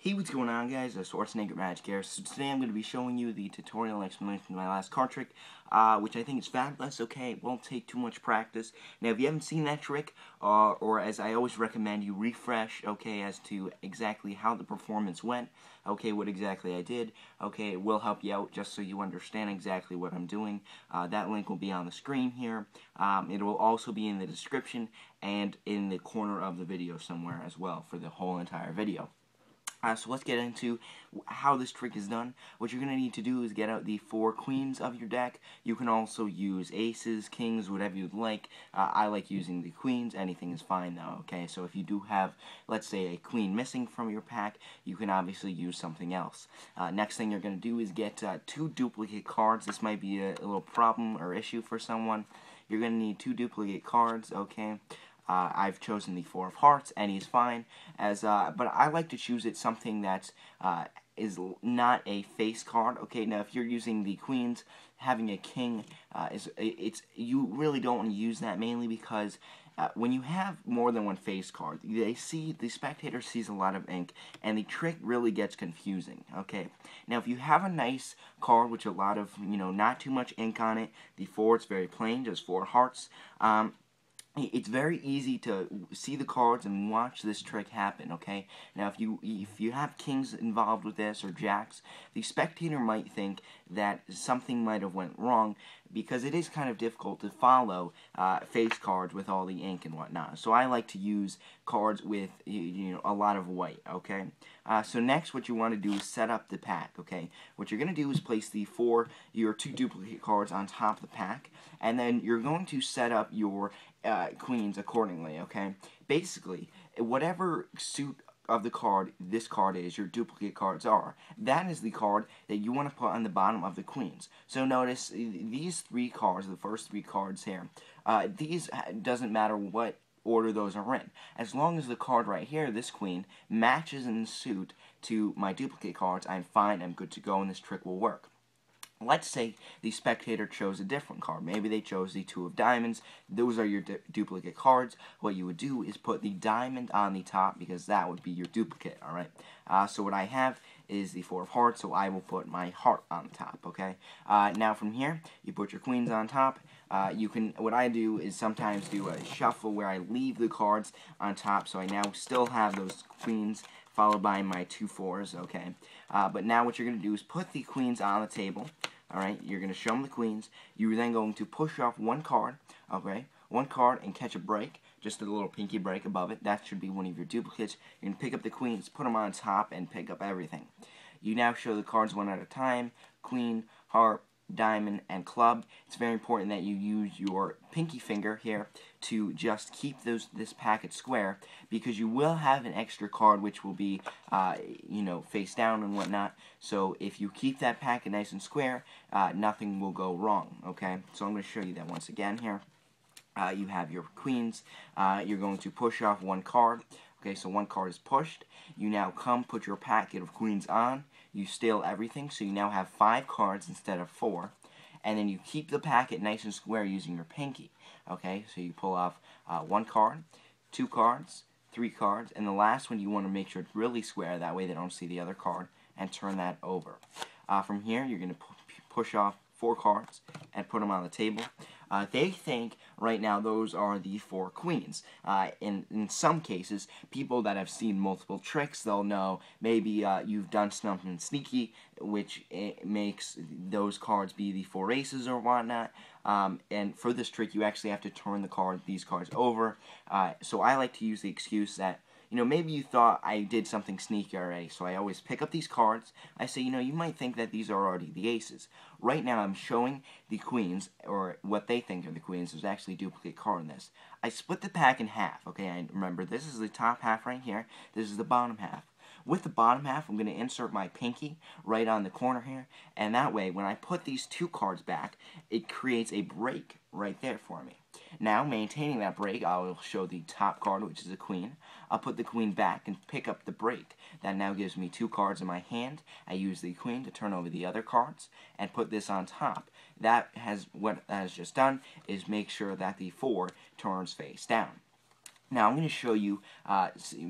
Hey, what's going on, guys? schwarzeneggermagic here. So today I'm going to be showing you the tutorial and explanation of my last card trick, which I think is fabulous. Okay, it won't take too much practice. Now, if you haven't seen that trick, or as I always recommend, you refresh, okay, as to exactly how the performance went, okay, what exactly I did, okay, it will help you out just so you understand exactly what I'm doing. That link will be on the screen here. It will also be in the description and in the corner of the video somewhere as well for the whole entire video. So let's get into how this trick is done. What you're going to need to do is get out the 4 queens of your deck. You can also use aces, kings, whatever you'd like. I like using the queens. Anything is fine though, okay? So if you do have, let's say, a queen missing from your pack, you can obviously use something else. Next thing you're going to do is get 2 duplicate cards. This might be a little problem or issue for someone. You're going to need 2 duplicate cards, okay? I've chosen the 4 of hearts. Any is fine, but I like to choose it something that is not a face card. Okay, now if you're using the queens, having a king you really don't want to use that, mainly because when you have more than one face card, the spectator sees a lot of ink, and the trick really gets confusing. Okay, now if you have a nice card with a lot of, not too much ink on it, the 4, it's very plain, just 4 hearts. It's very easy to see the cards and watch this trick happen, okay? Now, if you have kings involved with this, or jacks, the spectator might think that something might have went wrong, because it is kind of difficult to follow face cards with all the ink and whatnot. So I like to use cards with a lot of white, okay? So next, what you want to do is set up the pack, okay? What you're going to do is place your 2 duplicate cards on top of the pack, and then you're going to set up your queens accordingly, okay? Basically, whatever suit of the card this card is, your duplicate cards are, that is the card that you want to put on the bottom of the queens. So notice these 3 cards, the first 3 cards here, these doesn't matter what order those are in. As long as the card right here, this queen, matches in suit to my duplicate cards, I'm fine, I'm good to go, and this trick will work. Let's say the spectator chose a different card. Maybe they chose the 2 of diamonds. Those are your duplicate cards. What you would do is put the diamond on the top, because that would be your duplicate, alright? So what I have is the 4 of hearts, so I will put my heart on the top, okay? Now from here, you put your queens on top. What I do is sometimes do a shuffle where I leave the cards on top, so I now still have those queens followed by my 2 4s, okay? But now what you're going to do is put the queens on the table, alright? You're going to show them the queens. You're then going to push off 1 card, okay? 1 card and catch a break, just a little pinky break above it. That should be one of your duplicates. You're going to pick up the queens, put them on top, and pick up everything. You now show the cards one at a time: queen, heart, diamond, and club. It's very important that you use your pinky finger here to just keep this packet square, because you will have an extra card which will be face down and whatnot. So if you keep that packet nice and square, nothing will go wrong, okay? So I'm going to show you that once again here. You have your queens. You're going to push off 1 card. Okay, so 1 card is pushed. You now put your packet of queens on. You steal everything, so you now have 5 cards instead of 4. And then you keep the packet nice and square using your pinky. Okay, so you pull off 1 card, 2 cards, 3 cards, and the last one you want to make sure it's really square, that way they don't see the other card, and turn that over. From here, you're going to push off 4 cards and put them on the table. They think right now those are the 4 queens. In some cases, people that have seen multiple tricks, they'll know maybe you've done something sneaky, which makes those cards be the 4 aces or whatnot. And for this trick, you actually have to turn these cards over. So I like to use the excuse that, maybe you thought I did something sneaky already, so I always pick up these cards. I say, you might think that these are already the aces. Right now, I'm showing the queens, or what they think are the queens. There's actually a duplicate card in this. I split the pack in half, okay? And remember, this is the top half right here. This is the bottom half. With the bottom half, I'm going to insert my pinky right on the corner here, and that way, when I put these 2 cards back, it creates a break right there for me. Now, maintaining that break, I will show the top card, which is a queen. I'll put the queen back and pick up the break. That now gives me 2 cards in my hand. I use the queen to turn over the other cards and put this on top. What that has just done is make sure that the 4 turns face down. Now, I'm going to show you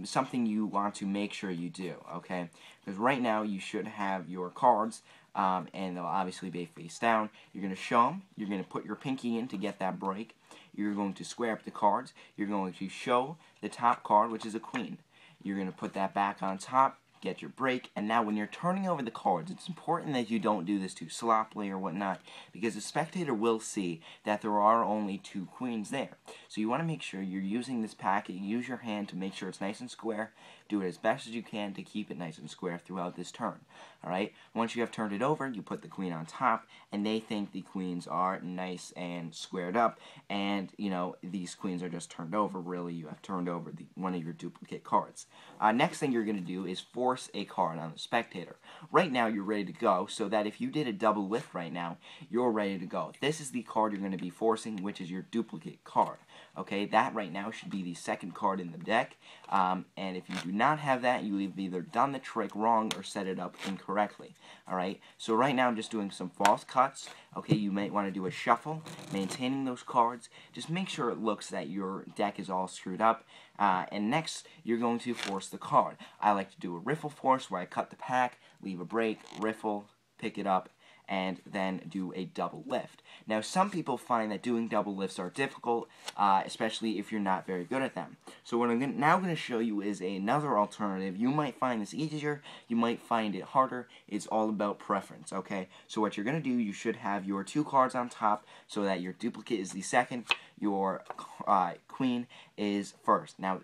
something you want to make sure you do, okay? Because right now, you should have your cards, and they'll obviously be face down. You're going to show them. You're going to put your pinky in to get that break. You're going to square up the cards. You're going to show the top card, which is a queen. You're going to put that back on top, get your break, and now when you're turning over the cards, it's important that you don't do this too sloppily or whatnot, because the spectator will see that there are only 2 queens there. So you want to make sure you're using this packet, use your hand to make sure it's nice and square, do it as best as you can to keep it nice and square throughout this turn. Alright, once you have turned it over, you put the queen on top, and they think the queens are nice and squared up, and, you know, these queens are just turned over. Really, you have turned over one of your duplicate cards. Next thing you're going to do is force a card on the spectator. Right now, you're ready to go, so that if you did a double lift right now, you're ready to go. This is the card you're going to be forcing, which is your duplicate card. Okay, that right now should be the second card in the deck, and if you do not have that, you have either done the trick wrong or set it up incorrectly. Alright, so right now I'm just doing some false cuts. Okay, you might want to do a shuffle, maintaining those cards. Just make sure it looks that your deck is all screwed up. And next, you're going to force the card. I like to do a riffle force where I cut the pack, leave a break, riffle, pick it up, and then do a double lift. Now, some people find that doing double lifts are difficult, especially if you're not very good at them. So what I'm now going to show you is another alternative. You might find this easier, you might find it harder. It's all about preference, okay? So what you're going to do, you should have your 2 cards on top so that your duplicate is the second, your queen is first. Now,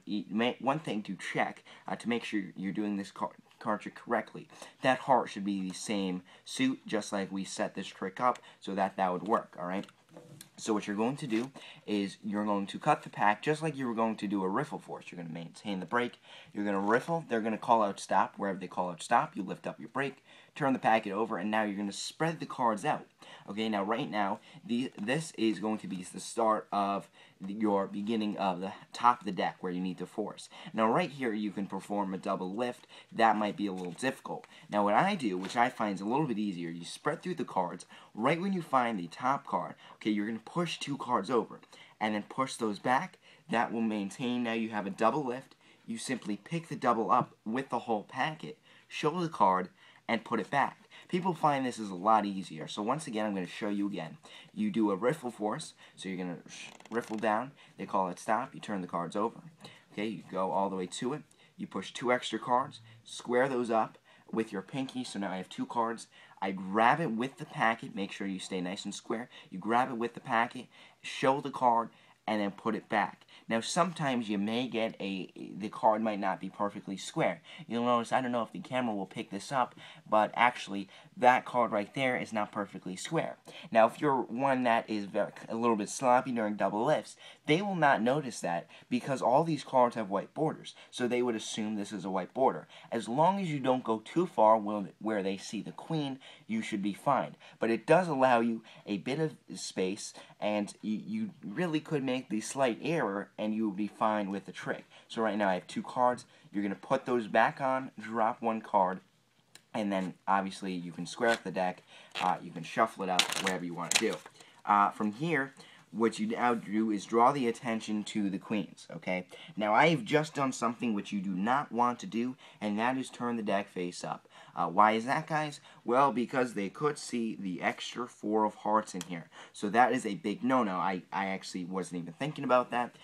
one thing to check to make sure you're doing this card trick correctly. That heart should be the same suit, just like we set this trick up, so that would work, alright? So what you're going to do is you're going to cut the pack just like you were going to do a riffle force. You're going to maintain the break. You're going to riffle. They're going to call out stop. Wherever they call out stop, you lift up your break, turn the packet over, and now you're going to spread the cards out. Okay, now right now, this is going to be the start of your beginning of the top of the deck where you need to force. Now right here, you can perform a double lift. That might be a little difficult. Now what I do, which I find is a little bit easier, you spread through the cards. Right when you find the top card, okay, you're going to push 2 cards over and then push those back. That will maintain. Now you have a double lift. You simply pick the double up with the whole packet, show the card, and put it back. People find this is a lot easier. So once again, I'm going to show you again. You do a riffle force. So you're going to riffle down. They call it stop. You turn the cards over. Okay, you go all the way to it. You push 2 extra cards. Square those up with your pinky. So now I have 2 cards. I grab it with the packet. Make sure you stay nice and square. You grab it with the packet. Show the card. And then put it back. Now, sometimes you may get the card might not be perfectly square. You'll notice, I don't know if the camera will pick this up, but actually, that card right there is not perfectly square. Now, if you're one that is a little bit sloppy during double lifts, they will not notice that because all these cards have white borders, so they would assume this is a white border. As long as you don't go too far where they see the queen, you should be fine. But it does allow you a bit of space, and you really could make the slight error and you will be fine with the trick. So right now I have 2 cards. You're going to put those back on, drop 1 card, and then obviously you can square up the deck. You can shuffle it up, whatever you want to do. From here, what you now do is draw the attention to the queens, okay? Now, I've just done something which you do not want to do, and that is turn the deck face up. Why is that, guys? Well, because they could see the extra 4 of hearts in here. So that is a big no-no. I actually wasn't even thinking about that.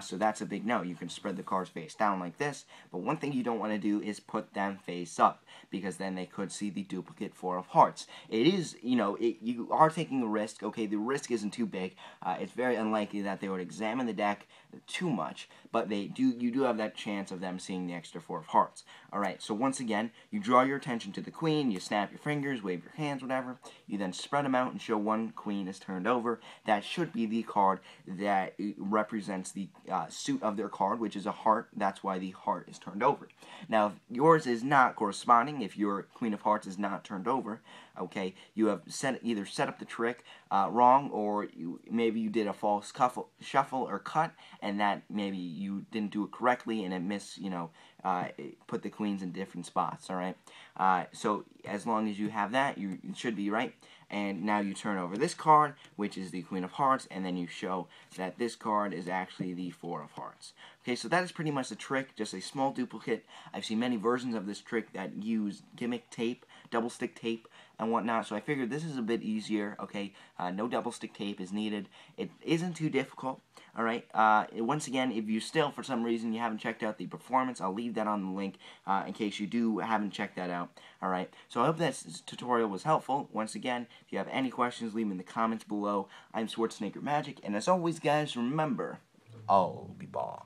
So that's a big no. You can spread the cards face down like this, but one thing you don't want to do is put them face up, because then they could see the duplicate 4 of hearts. It is, you know, you are taking a risk. Okay, the risk isn't too big. It's very unlikely that they would examine the deck too much, but you do have that chance of them seeing the extra 4 of hearts. Alright, so once again, you draw your attention to the queen, you snap your fingers, wave your hands, whatever. You then spread them out and show 1 queen is turned over. That should be the card that represents the suit of their card, which is a heart. That's why the heart is turned over. Now, if yours is not corresponding, if your queen of hearts is not turned over, okay, you have either set up the trick wrong, or maybe you did a false shuffle or cut, and that maybe you didn't do it correctly, and it put the queens in different spots, alright? So as long as you have that, you should be right. And now you turn over this card, which is the Queen of Hearts, and then you show that this card is actually the Four of Hearts. Okay, so that is pretty much the trick, just a small duplicate. I've seen many versions of this trick that use gimmick tape, double stick tape, and whatnot, so I figured this is a bit easier, okay? No double stick tape is needed. It isn't too difficult, alright? Once again, if you still, for some reason, you haven't checked out the performance, I'll leave that on the link in case you haven't checked that out, alright? So I hope this tutorial was helpful. Once again, if you have any questions, leave them in the comments below. I'm schwarzeneggermagic, and as always, guys, remember, I'll be back.